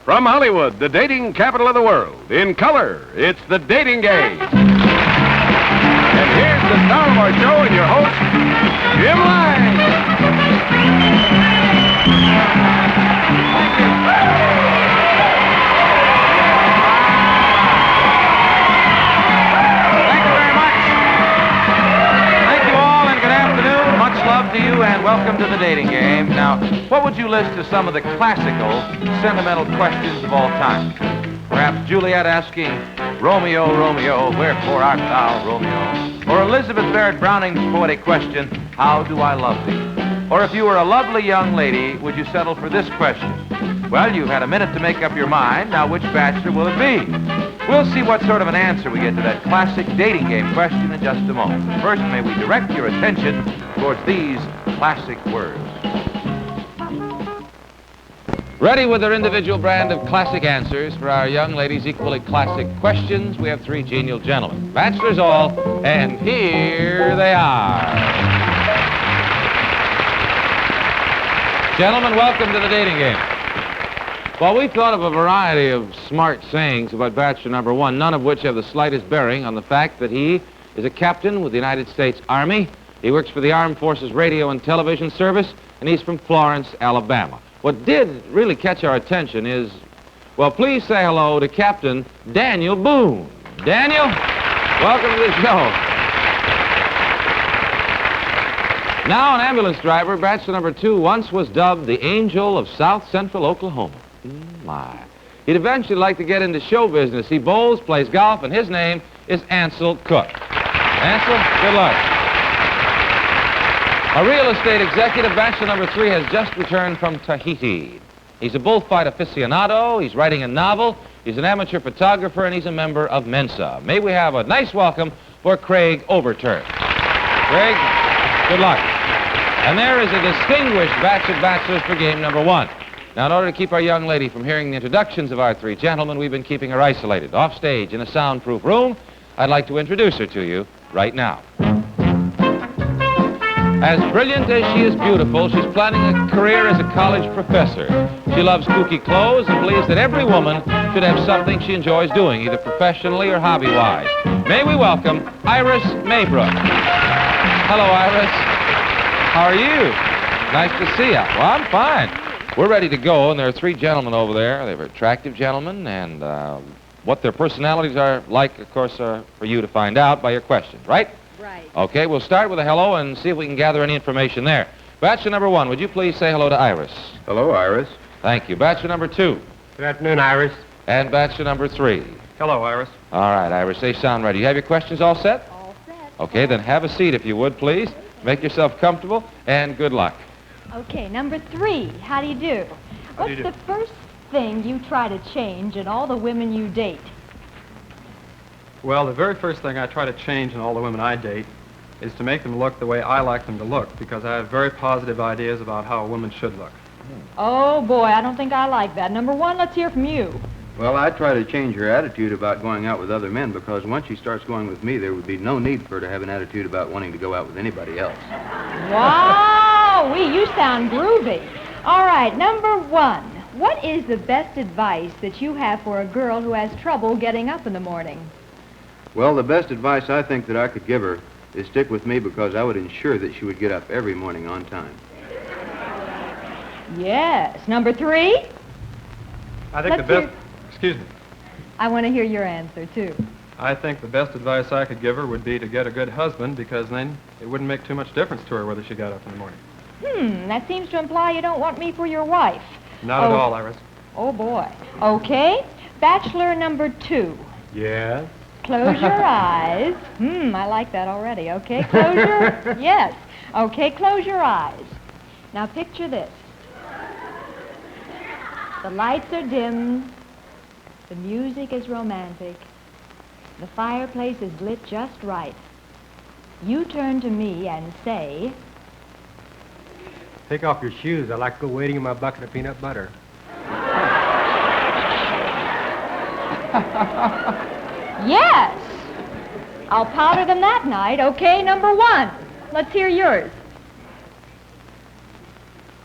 From Hollywood, the dating capital of the world, in color, it's The Dating Game. And here's the star of our show and your host, Jim Lang. Love to you and welcome to The Dating Game. Now, what would you list as some of the classical, sentimental questions of all time? Perhaps Juliet asking, Romeo, Romeo, wherefore art thou, Romeo? Or Elizabeth Barrett Browning's poetic question, how do I love thee? Or if you were a lovely young lady, would you settle for this question? Well, you've had a minute to make up your mind. Now, which bachelor will it be? We'll see what sort of an answer we get to that classic dating game question in just a moment. But first, may we direct your attention towards these classic words. Ready with their individual brand of classic answers for our young ladies' equally classic questions, we have three genial gentlemen, bachelors all, and here they are. Gentlemen, welcome to The Dating Game. Well, we thought of a variety of smart sayings about bachelor number one, none of which have the slightest bearing on the fact that he is a captain with the United States Army. He works for the Armed Forces Radio and Television Service, and he's from Florence, Alabama. What did really catch our attention is, well, please say hello to Captain Daniel Boone. Daniel, welcome to the show. Now, an ambulance driver, bachelor number two, once was dubbed the Angel of South Central Oklahoma. My. He'd eventually like to get into show business. He bowls, plays golf, and his name is Ansel Cook. Ansel, good luck. A real estate executive, bachelor number three, has just returned from Tahiti. He's a bullfight aficionado, he's writing a novel, he's an amateur photographer, and he's a member of Mensa. May we have a nice welcome for Craig Overturn. Craig, good luck. And there is a distinguished batch of bachelors for game number one. Now, in order to keep our young lady from hearing the introductions of our three gentlemen, we've been keeping her isolated, off stage, in a soundproof room. I'd like to introduce her to you right now. As brilliant as she is beautiful, she's planning a career as a college professor. She loves kooky clothes and believes that every woman should have something she enjoys doing, either professionally or hobby-wise. May we welcome Iris Maybrook. Hello, Iris. How are you? Nice to see you. Well, I'm fine. We're ready to go, and there are three gentlemen over there. They're attractive gentlemen, and what their personalities are like, of course, are for you to find out by your questions, right? Right. Okay, we'll start with a hello and see if we can gather any information there. Bachelor number one, would you please say hello to Iris? Hello, Iris. Thank you. Bachelor number two. Good afternoon, Iris. And bachelor number three. Hello, Iris. All right, Iris, they sound ready. You have your questions all set? All set. Okay, then have a seat if you would, please. Make yourself comfortable, and good luck. Okay, number three, how do you do? How do you What's do? the first thing you try to change in all the women you date? Well, the very first thing I try to change in all the women I date is to make them look the way I like them to look, because I have very positive ideas about how a woman should look. Oh, boy, I don't think I like that. Number one, let's hear from you. Well, I try to change her attitude about going out with other men, because once she starts going with me, there would be no need for her to have an attitude about wanting to go out with anybody else. Wow, you sound groovy. All right, number one, what is the best advice that you have for a girl who has trouble getting up in the morning? Well, the best advice I think that I could give her is stick with me, because I would ensure that she would get up every morning on time. Yes. Number three? I think Let's the best... hear- Excuse me. I want to hear your answer, too. I think the best advice I could give her would be to get a good husband, because then it wouldn't make too much difference to her whether she got up in the morning. That seems to imply you don't want me for your wife. Not at all, Iris. Oh, boy. Okay. Bachelor number two. Yes? Close your eyes. I like that already. Okay, close your... Yes. Okay, close your eyes. Now picture this. The lights are dimmed. The music is romantic. The fireplace is lit just right. You turn to me and say... Take off your shoes. I like to go wading in my bucket of peanut butter. Yes. I'll powder them that night. Okay, number one. Let's hear yours.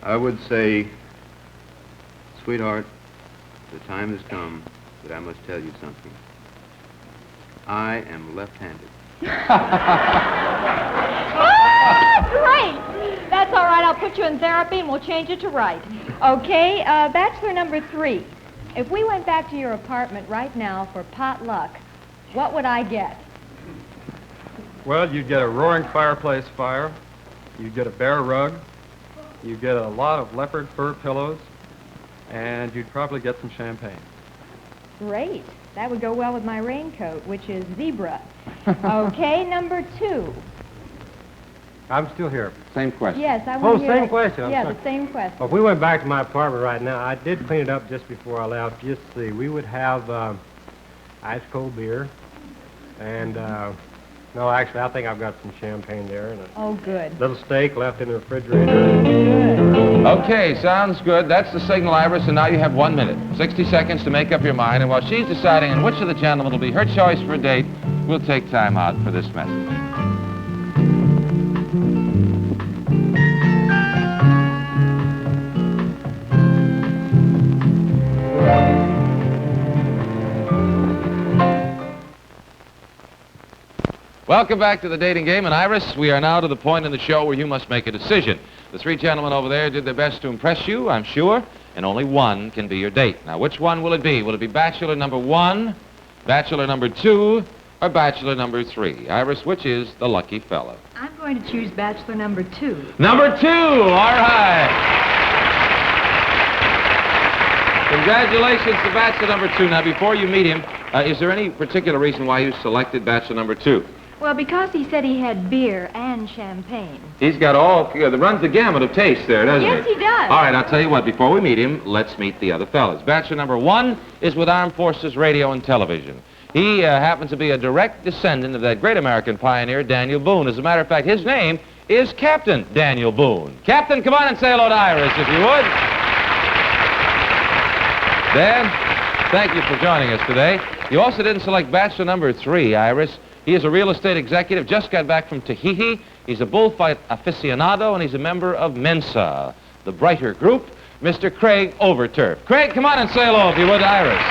I would say, sweetheart, the time has come that I must tell you something. I am left-handed. Great! That's all right. I'll put you in therapy and we'll change it to right. Okay, bachelor number 3. If we went back to your apartment right now for potluck, what would I get? Well, you'd get a roaring fireplace fire. You'd get a bear rug. You'd get a lot of leopard fur pillows. And you'd probably get some champagne. Great. That would go well with my raincoat, which is zebra. Okay, number 2. I'm still here. Same question. Yes, I want to hear same that- question. I'm Yeah, sorry. the same question. Well, if we went back to my apartment right now, I did clean it up just before I left. Just see, we would have ice cold beer, and no, actually, I think I've got some champagne there and a Oh, good. little steak left in the refrigerator. Good. Okay, sounds good. That's the signal, Iris, and now you have 1 minute. 60 seconds to make up your mind, and while she's deciding on which of the gentlemen will be her choice for a date, we'll take time out for this message. Welcome back to the dating game, and Iris, we are now to the point in the show where you must make a decision. The 3 gentlemen over there did their best to impress you, I'm sure, and only one can be your date. Now, which one will it be? Will it be bachelor number 1, bachelor number 2, or bachelor number 3? Iris, which is the lucky fellow? I'm going to choose bachelor number 2. Number 2, all right. Congratulations to bachelor number 2. Now, before you meet him, is there any particular reason why you selected bachelor number 2? Well, because he said he had beer and champagne. He's got runs the gamut of taste there, doesn't he? Yes, he does. All right, I'll tell you what, before we meet him, let's meet the other fellas. Bachelor number 1 is with Armed Forces Radio and Television. He happens to be a direct descendant of that great American pioneer, Daniel Boone. As a matter of fact, his name is Captain Daniel Boone. Captain, come on and say hello to Iris, if you would. Dan, thank you for joining us today. You also didn't select bachelor number 3, Iris. He is a real estate executive, just got back from Tahiti. He's a bullfight aficionado, and he's a member of Mensa, the brighter group, Mr. Craig Overturf. Craig, come on and say hello, if you would, to Iris.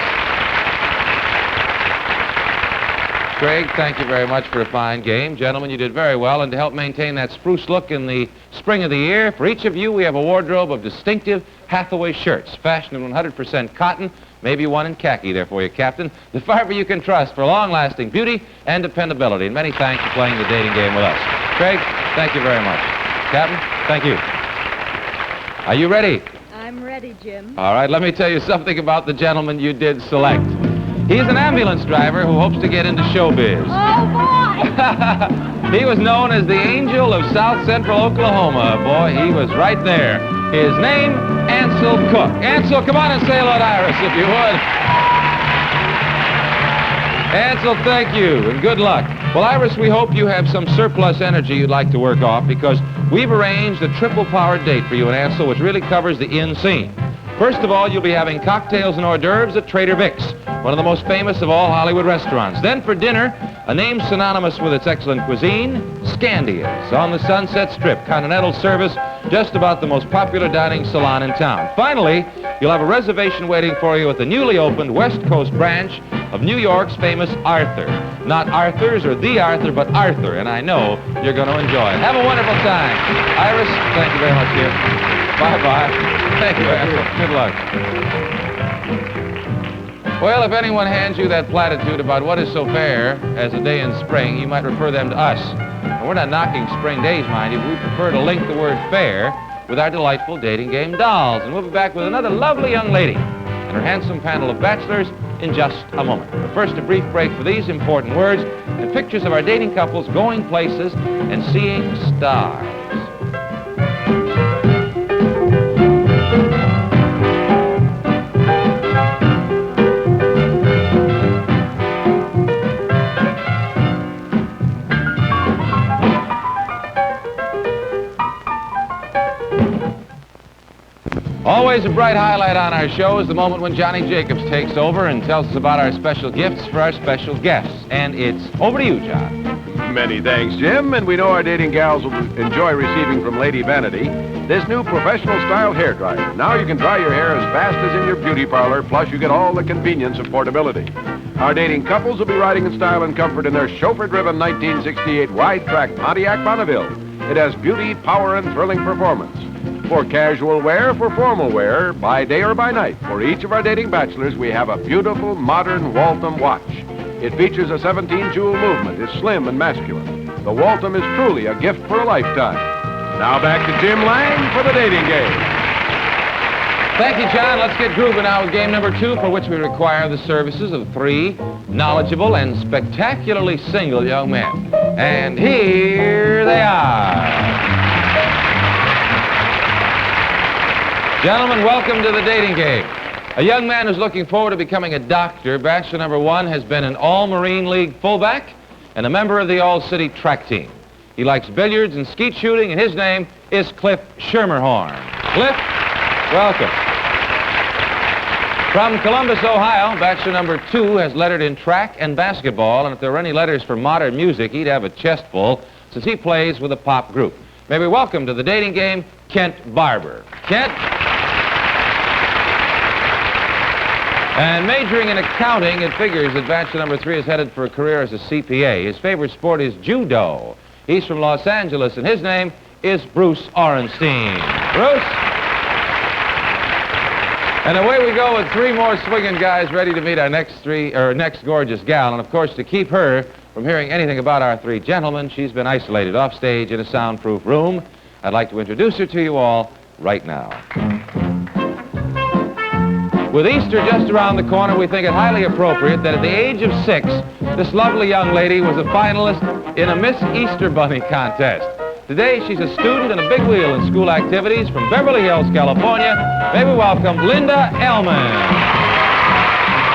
Craig, thank you very much for a fine game. Gentlemen, you did very well, and to help maintain that spruce look in the spring of the year, for each of you, we have a wardrobe of distinctive Hathaway shirts, fashioned in 100% cotton, maybe one in khaki there for you, Captain. The fiber you can trust for long-lasting beauty and dependability. And many thanks for playing the dating game with us. Craig, thank you very much. Captain, thank you. Are you ready? I'm ready, Jim. All right, let me tell you something about the gentleman you did select. He's an ambulance driver who hopes to get into showbiz. Oh, boy! He was known as the Angel of South Central Oklahoma. Boy, he was right there. His name, Ansel Cook. Ansel, come on and say hello to Iris, if you would. Ansel, thank you, and good luck. Well, Iris, we hope you have some surplus energy you'd like to work off, because we've arranged a triple-powered date for you and Ansel, which really covers the inn scene. First of all, you'll be having cocktails and hors d'oeuvres at Trader Vic's, one of the most famous of all Hollywood restaurants. Then for dinner, a name synonymous with its excellent cuisine, Scandia's, on the Sunset Strip, continental service, just about the most popular dining salon in town. Finally, you'll have a reservation waiting for you at the newly opened West Coast branch of New York's famous Arthur. Not Arthur's or the Arthur, but Arthur, and I know you're going to enjoy it. Have a wonderful time. Iris, thank you very much, dear. Bye-bye. Thank you, Ansel. Good luck. Well, if anyone hands you that platitude about what is so fair as a day in spring, you might refer them to us. And we're not knocking spring days, mind you, but we prefer to link the word fair with our delightful dating game dolls. And we'll be back with another lovely young lady and her handsome panel of bachelors in just a moment. But first, a brief break for these important words and pictures of our dating couples going places and seeing stars. Always a bright highlight on our show is the moment when Johnny Jacobs takes over and tells us about our special gifts for our special guests. And it's over to you, John. Many thanks, Jim. And we know our dating gals will enjoy receiving from Lady Vanity this new professional-style hair dryer. Now you can dry your hair as fast as in your beauty parlor, plus you get all the convenience of portability. Our dating couples will be riding in style and comfort in their chauffeur-driven 1968 wide-track Pontiac Bonneville. It has beauty, power, and thrilling performance. For casual wear, for formal wear, by day or by night, for each of our dating bachelors, we have a beautiful, modern Waltham watch. It features a 17-jewel movement, is slim and masculine. The Waltham is truly a gift for a lifetime. Now back to Jim Lang for the dating game. Thank you, John. Let's get grooving now with game number 2, for which we require the services of 3 knowledgeable and spectacularly single young men. And here they are. Gentlemen, welcome to the dating game. A young man who's looking forward to becoming a doctor, bachelor number 1, has been an All-Marine League fullback and a member of the All-City track team. He likes billiards and skeet shooting, and his name is Cliff Schermerhorn. Cliff, welcome. From Columbus, Ohio, bachelor number 2 has lettered in track and basketball, and if there were any letters for modern music, he'd have a chest full, since he plays with a pop group. May we welcome to the dating game, Kent Barber. Kent? And majoring in accounting, it figures that bachelor number 3 is headed for a career as a CPA. His favorite sport is judo. He's from Los Angeles, and his name is Bruce Orenstein. Bruce? And away we go with 3 more swinging guys ready to meet our next gorgeous gal. And of course, to keep her from hearing anything about our 3 gentlemen, she's been isolated off stage in a soundproof room. I'd like to introduce her to you all right now. With Easter just around the corner, we think it highly appropriate that at the age of 6, this lovely young lady was a finalist in a Miss Easter Bunny contest. Today, she's a student and a big wheel in school activities from Beverly Hills, California. May we welcome Linda Ellman.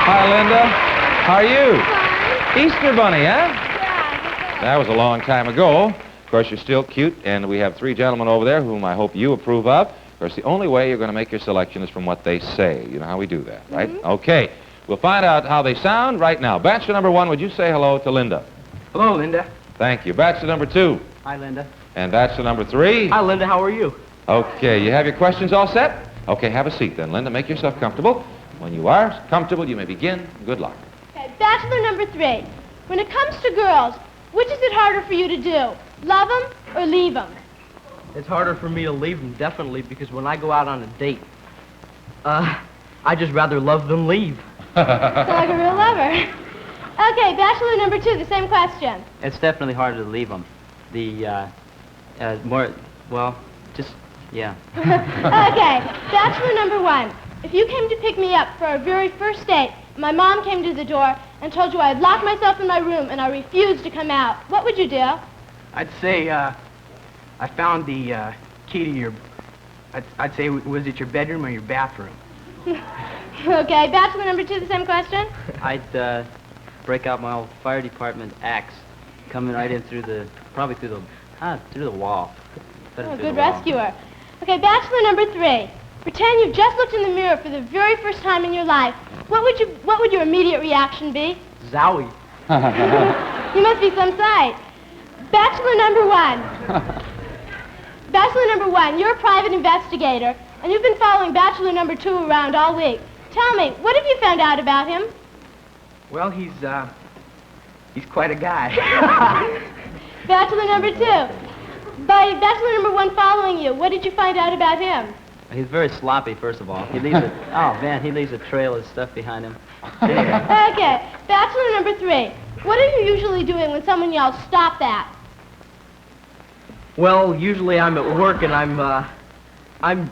Hi, Linda. How are you? Fine. Easter Bunny, huh? Yeah. That was a long time ago. Of course, you're still cute, and we have 3 gentlemen over there whom I hope you approve of. Of course, the only way you're going to make your selection is from what they say. You know how we do that, right? Mm-hmm. Okay. We'll find out how they sound right now. Bachelor number 1, would you say hello to Linda? Hello, Linda. Thank you. Bachelor number 2. Hi, Linda. And bachelor number 3. Hi, Linda. How are you? Okay. You have your questions all set? Okay, have a seat then, Linda. Make yourself comfortable. When you are comfortable, you may begin. Good luck. Okay, bachelor number 3. When it comes to girls, which is it harder for you to do? Love them or leave them? It's harder for me to leave them, definitely, because when I go out on a date, I just rather love than leave. Sound like a real lover. Okay, bachelor number 2, the same question. It's definitely harder to leave them. Yeah. Okay, bachelor number 1. If you came to pick me up for our very first date, my mom came to the door and told you I'd locked myself in my room and I refused to come out, what would you do? I'd say, I found the key to your... I'd say, was it your bedroom or your bathroom? Okay, bachelor number 2, the same question? I'd break out my old fire department axe, coming right in through the wall. Oh, good rescuer. Okay, bachelor number 3. Pretend you've just looked in the mirror for the very first time in your life. What would your immediate reaction be? Zowie. You must be some sight. Bachelor number 1. Bachelor number 1, you're a private investigator, and you've been following bachelor number 2 around all week. Tell me, what have you found out about him? Well, he's quite a guy. Bachelor number 2. By bachelor number 1 following you, what did you find out about him? He's very sloppy, first of all. He leaves he leaves a trail of stuff behind him. Okay, bachelor number 3. What are you usually doing when someone yells, "Stop that"? Well, usually I'm at work and I'm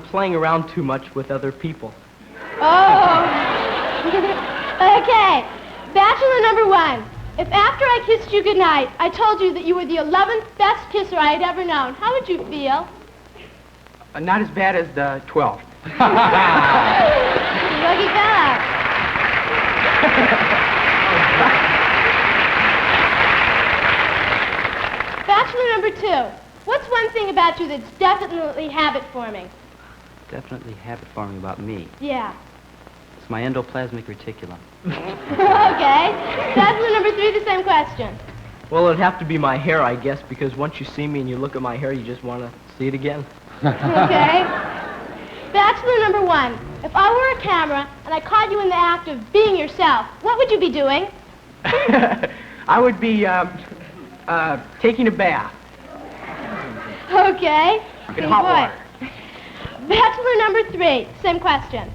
playing around too much with other people. Oh. Okay, bachelor number 1. If after I kissed you goodnight, I told you that you were the 11th best kisser I had ever known, how would you feel? Not as bad as the 12th. Lucky fella. Bachelor number 2. What's one thing about you that's definitely habit-forming? Definitely habit-forming about me. Yeah. It's my endoplasmic reticulum. Okay. Bachelor number 3, the same question. Well, it'd have to be my hair, I guess, because once you see me and you look at my hair, you just want to see it again. Okay. Bachelor number 1, if I were a camera and I caught you in the act of being yourself, what would you be doing? I would be taking a bath Okay. in Good hot boy. water. Bachelor number 3, same question.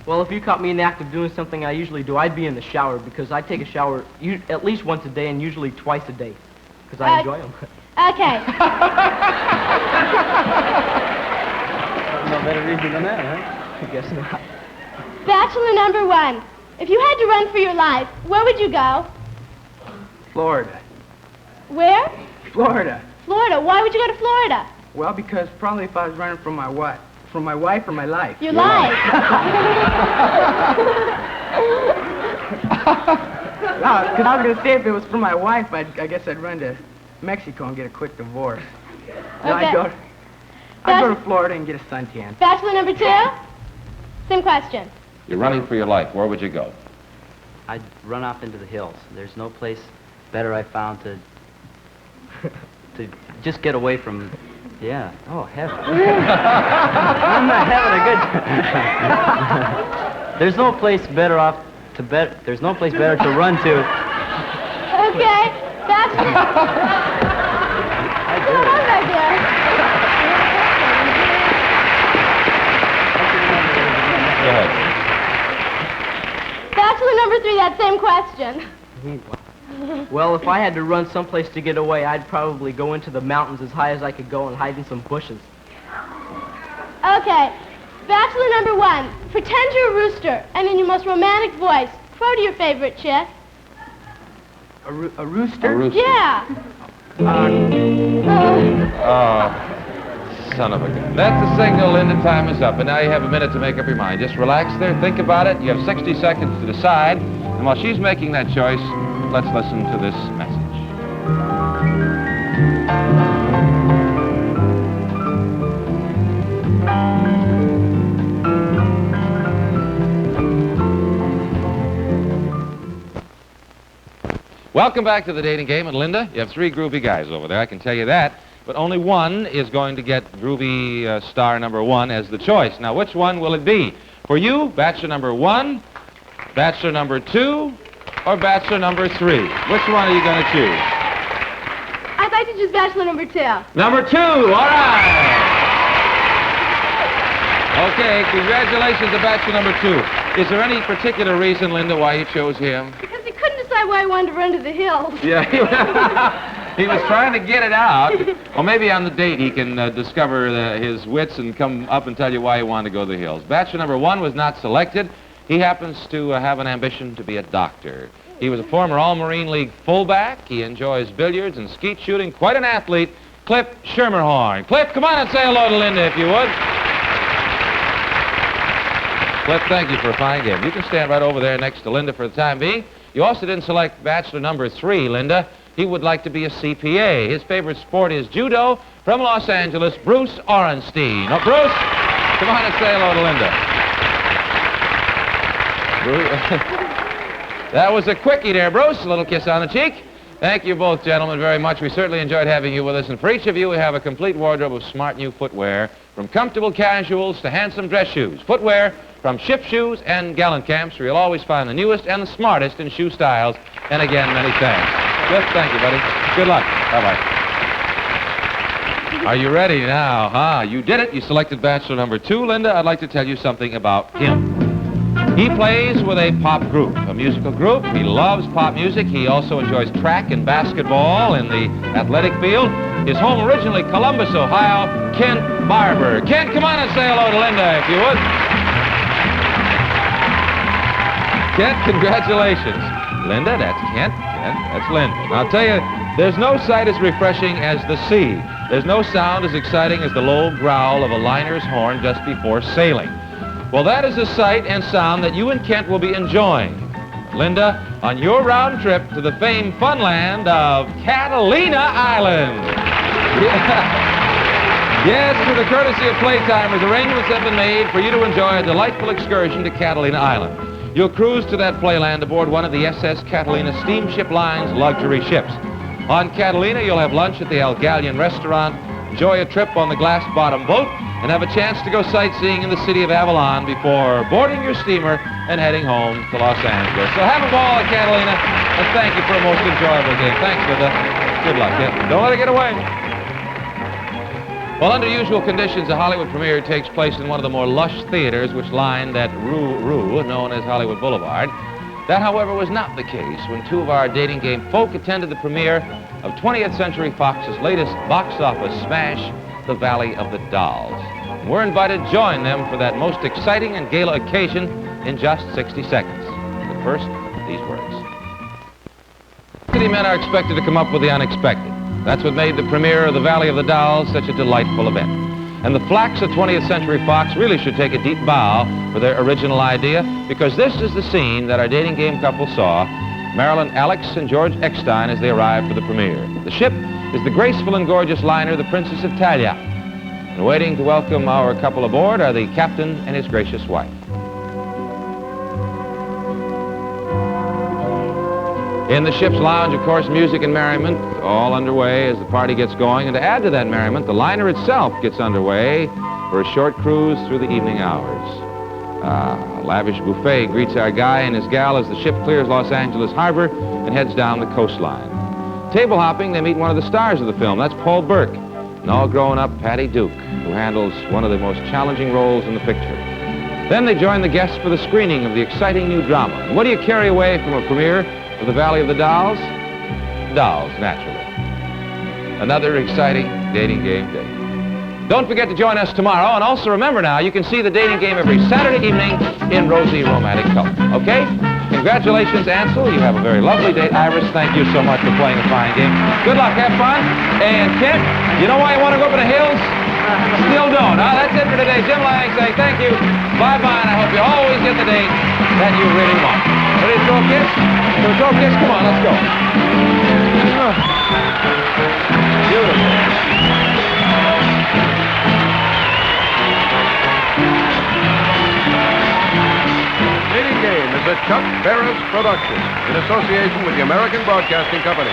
Well, if you caught me in the act of doing something I usually do, I'd be in the shower because I take a shower at least once a day and usually twice a day because I enjoy them. Okay. No better reason than that, huh? I guess not. Bachelor number 1, if you had to run for your life, where would you go? Florida. Where? Florida. Florida. Why would you go to Florida? Well, because probably if I was running from my what? From my wife or my life? Your life. No, because I was going to say if it was for my wife, I guess I'd run to Mexico and get a quick divorce. No, Okay. I'd go to Florida and get a suntan. Bachelor number 2, same question. You're running for your life. Where would you go? I'd run off into the hills. There's no place better I found to just get away from. Yeah. Oh, heaven. I'm not having a good. There's no place better off to There's no place better to run to. Okay. Bachelor. I do. Come on back there. Go ahead. Bachelor number 3, that same question. Well, if I had to run someplace to get away, I'd probably go into the mountains as high as I could go and hide in some bushes. Okay. Bachelor number 1, pretend you're a rooster, and in your most romantic voice, crow to your favorite chick. A rooster? A rooster. Yeah. Oh, son of a gun. That's the signal, Linda. Time is up, and now you have a minute to make up your mind. Just relax there, think about it. You have 60 seconds to decide, and while she's making that choice, let's listen to this message. Welcome back to the dating game. And Linda, you have 3 groovy guys over there, I can tell you that. But only one is going to get groovy star number 1 as the choice. Now, which one will it be? For you, bachelor number 1, bachelor number 2, or bachelor number 3? Which one are you going to choose? I'd like to choose bachelor number 2. Number 2, all right. Okay, congratulations to bachelor number 2. Is there any particular reason, Linda, why you chose him? Because he couldn't decide why he wanted to run to the hills. Yeah, he was trying to get it out. Or maybe on the date he can discover his wits and come up and tell you why he wanted to go to the hills. Bachelor number 1 was not selected. He happens to have an ambition to be a doctor. He was a former All-Marine League fullback. He enjoys billiards and skeet shooting. Quite an athlete, Cliff Schermerhorn. Cliff, come on and say hello to Linda if you would. Cliff, thank you for a fine game. You can stand right over there next to Linda for the time being. You also didn't select bachelor number 3, Linda. He would like to be a CPA. His favorite sport is judo. From Los Angeles, Bruce Orenstein. Oh, Bruce, come on and say hello to Linda. That was a quickie there, Bruce. A little kiss on the cheek. Thank you both, gentlemen, very much. We certainly enjoyed having you with us. And for each of you, we have a complete wardrobe of smart new footwear, from comfortable casuals to handsome dress shoes. Footwear from Ship Shoes and Gallant Camps, where you'll always find the newest and the smartest in shoe styles. And again, many thanks. Cliff, thank you, buddy. Good luck. Bye-bye. Are you ready now, huh? You did it. You selected bachelor number 2. Linda, I'd like to tell you something about him. He plays with a pop group, a musical group. He loves pop music. He also enjoys track and basketball in the athletic field. His home originally Columbus, Ohio. Kent Barber. Kent, come on and say hello to Linda, if you would. Kent, congratulations. Linda, that's Kent. Kent, that's Linda. Now, I'll tell you, there's no sight as refreshing as the sea. There's no sound as exciting as the low growl of a liner's horn just before sailing. Well, that is a sight and sound that you and Kent will be enjoying, Linda, on your round trip to the famed funland of Catalina Island. Yes, through the courtesy of Playtimers, arrangements have been made for you to enjoy a delightful excursion to Catalina Island. You'll cruise to that playland aboard one of the SS Catalina Steamship Line's luxury ships. On Catalina, you'll have lunch at the El Galleon restaurant, enjoy a trip on the glass-bottom boat, and have a chance to go sightseeing in the city of Avalon before boarding your steamer and heading home to Los Angeles. So have a ball at Catalina, and thank you for a most enjoyable game. Thanks, Linda. Good luck. Yeah, don't let it get away. Well, under usual conditions, the Hollywood premiere takes place in one of the more lush theaters which line that rue known as Hollywood Boulevard. That, however, was not the case when two of our dating game folk attended the premiere of 20th Century Fox's latest box office smash, The Valley of the Dolls. And we're invited to join them for that most exciting and gala occasion in just 60 seconds. But first, these words. City men are expected to come up with the unexpected. That's what made the premiere of The Valley of the Dolls such a delightful event. And the flacks of 20th Century Fox really should take a deep bow for their original idea, because this is the scene that our dating game couple saw, Marilyn Alex and George Eckstein, as they arrived for the premiere. The ship is the graceful and gorgeous liner, the Princess of Talia. And waiting to welcome our couple aboard are the captain and his gracious wife. In the ship's lounge, of course, music and merriment all underway as the party gets going. And to add to that merriment, the liner itself gets underway for a short cruise through the evening hours. A lavish buffet greets our guy and his gal as the ship clears Los Angeles Harbor and heads down the coastline. Table hopping, they meet one of the stars of the film. That's Paul Burke, and all grown up Patty Duke, who handles one of the most challenging roles in the picture. Then they join the guests for the screening of the exciting new drama. And what do you carry away from a premiere of The Valley of the Dolls? Dolls, naturally. Another exciting dating game day. Don't forget to join us tomorrow, and also remember now, you can see the dating game every Saturday evening in rosy romantic color. Okay? Congratulations, Ansel. You have a very lovely date. Iris, thank you so much for playing a fine game. Good luck. Have fun. And Kent, you know why you want to go up in the hills? Still don't. That's it for today. Jim Lang saying thank you. Bye-bye, and I hope you always get the date that you really want. Ready to throw a kiss? So throw a kiss? Come on, let's go. Beautiful. Dating Game is a Chuck Barris production in association with the American Broadcasting Company.